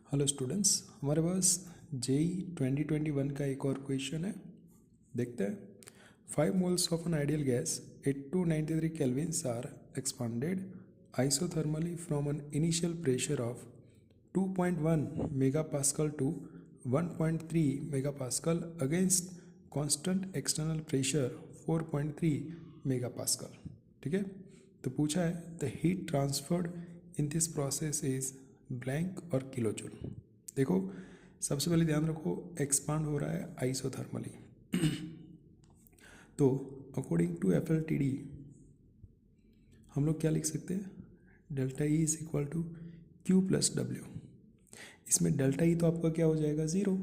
Hello students, हमारे पास JEE 2021 का एक और क्वेश्चन है। देखते हैं। 5 moles of an ideal gas at 293 kelvins are expanded isothermally from an initial pressure of 2.1 megapascal to 1.3 megapascal against constant external pressure 4.3 megapascal। ठीक है, तो पूछा है the heat transferred in this process is blank और kilojoule. देखो, सबसे पहले ध्यान रखो एक्सपांड हो रहा है आइसोथर्मली। तो अकॉर्डिंग टू FLTD हम लोग क्या लिख सकते हैं, delta E is equal to Q plus W. इसमें डेल्टा ई तो आपका क्या हो जाएगा, ज़ीरो,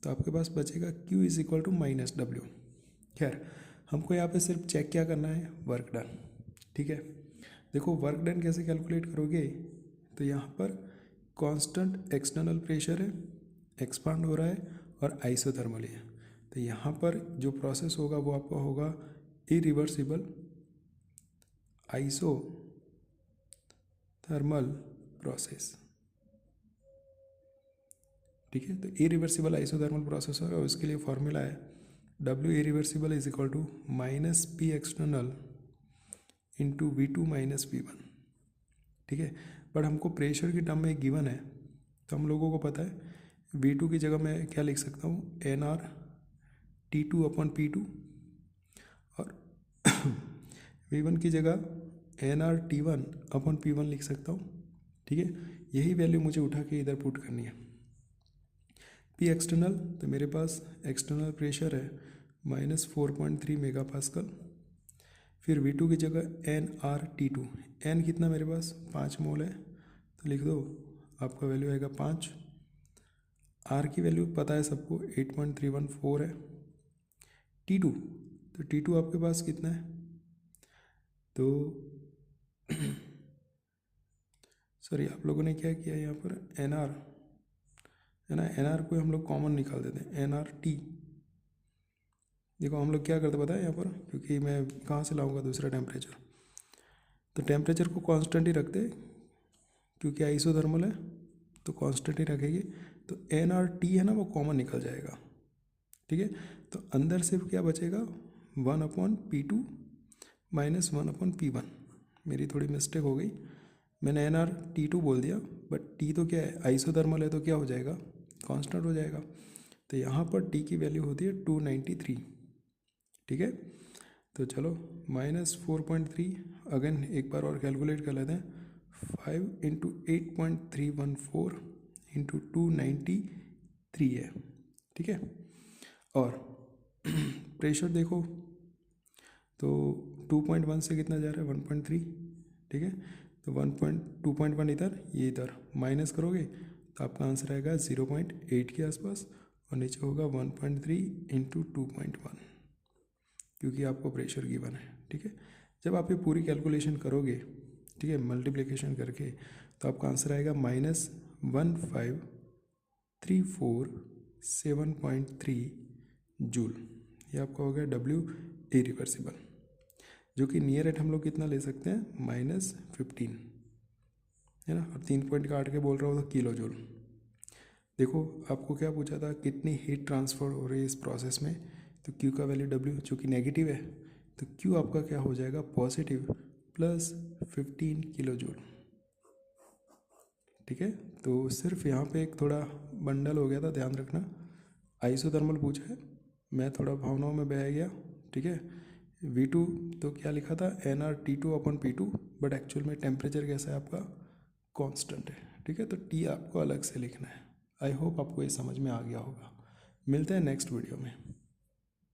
तो आपके पास बचेगा Q is equal to minus W. खैर, हमको यहाँ पे सिर्फ चेक क्या करना है, वर्क डन। ठीक है, देखो वर्क डन कैसे कैलकुलेट करोगे, तो यहाँ पर कांस्टेंट एक्सटर्नल प्रेशर है, एक्सपांड हो रहा है और आइसोथर्मली है, तो यहाँ पर जो प्रोसेस होगा वो आपका होगा इरिवर्सिबल आइसोथर्मल प्रोसेस। ठीक है, तो इरिवर्सिबल आइसोथर्मल प्रोसेस होगा, उसके लिए फॉर्मूला है W irreversible is equal to minus P external into V2 minus V1। ठीक है, बट हमको प्रेशर की टर्म में गिवन है, तो हम लोगों को पता है V2 की जगह मैं क्या लिख सकता हूँ, NR T2 अपॉन P2 और V1 की जगह NR T1 अपॉन P1 लिख सकता हूँ। ठीक है, यही वैल्यू मुझे उठा के इधर पुट करनी है। P एक्सटर्नल, तो मेरे पास एक्सटर्नल प्रेशर है माइनस 4.3 मेगा पास्कल। फिर V2 की जगह NR T2, N कितना मेरे पास 5 मोल है, तो लिख दो आपका वैल्यू आएगा 5। R की वैल्यू पता है सबको 8.314 है। T2, तो T2 आपके पास कितना है, तो सॉरी आप लोगों ने क्या किया यहाँ पर, NR है ना, NR को हम लोग कॉमन निकाल देते हैं, NRT। देखो हम लोग क्या करते पता है यहाँ पर, क्योंकि मैं कहाँ से लाऊंगा दूसरा टेम्परेचर, तो टेम्परेचर को कांस्टेंट ही रखते, क्योंकि आइसोथर्मल है तो कांस्टेंट ही रखेगी, तो NRT है ना वो कॉमन निकल जाएगा। ठीक है, तो अंदर सिर्फ क्या बचेगा, 1/P2 माइनस 1/P1। मेरी थोड़ी मिस्टेक हो गई, मैंने NRT2 बोल दिया, बट T तो क्या है, आइसोथर्मल है, तो क्या हो जाएगा, कांस्टेंट हो जाएगा। तो यहाँ पर T की वैल्यू होती है 293। ठीक है, तो चलो -4.3 अगेन एक बार और कैलकुलेट कर लेते हैं। 5 इंटू 8.314 इंटू 293 है। ठीक है, और प्रेशर देखो तो 2.1 से कितना जा रहा है, 1.3। ठीक है, तो 2.1 इधर, ये इधर माइनस करोगे तो आपका आंसर आएगा 0.8 के आसपास, और नीचे होगा 1.3 इंटू 2.1, क्योंकि आपको प्रेशर गिवन है। ठीक है, जब आप ये पूरी कैलकुलेशन करोगे, ठीक है, मल्टीप्लिकेशन करके, तो आपका आंसर आएगा -15347.3 जूल। ये आपका हो गया W इरिवर्सिबल, जो कि नियर एट हम लोग कितना ले सकते हैं, -15 है ना, और 3 पॉइंट काट के बोल रहा हो तो किलो जूल। देखो आपको क्या पूछा था, कितनी हीट ट्रांसफर हो रही है इस प्रोसेस में, तो Q का वैल्यू W जो कि नेगेटिव है, तो Q आपका क्या हो जाएगा, पॉजिटिव प्लस 15 किलो जूल। ठीक है, तो सिर्फ यहाँ पे एक थोड़ा बंडल हो गया था, ध्यान रखना। आइसोथर्मल पूछा है, मैं थोड़ा भावनाओं में बह गया। ठीक है, V2 तो क्या लिखा था, NRT2/P2, बट एक्चुअल में टेम्परेचर कैसा है आपका, कांस्टेंट है। ठीक है, तो T आपको अलग से लिखना है। आई होप आपको ये समझ में आ गया होगा। मिलते हैं नेक्स्ट वीडियो में।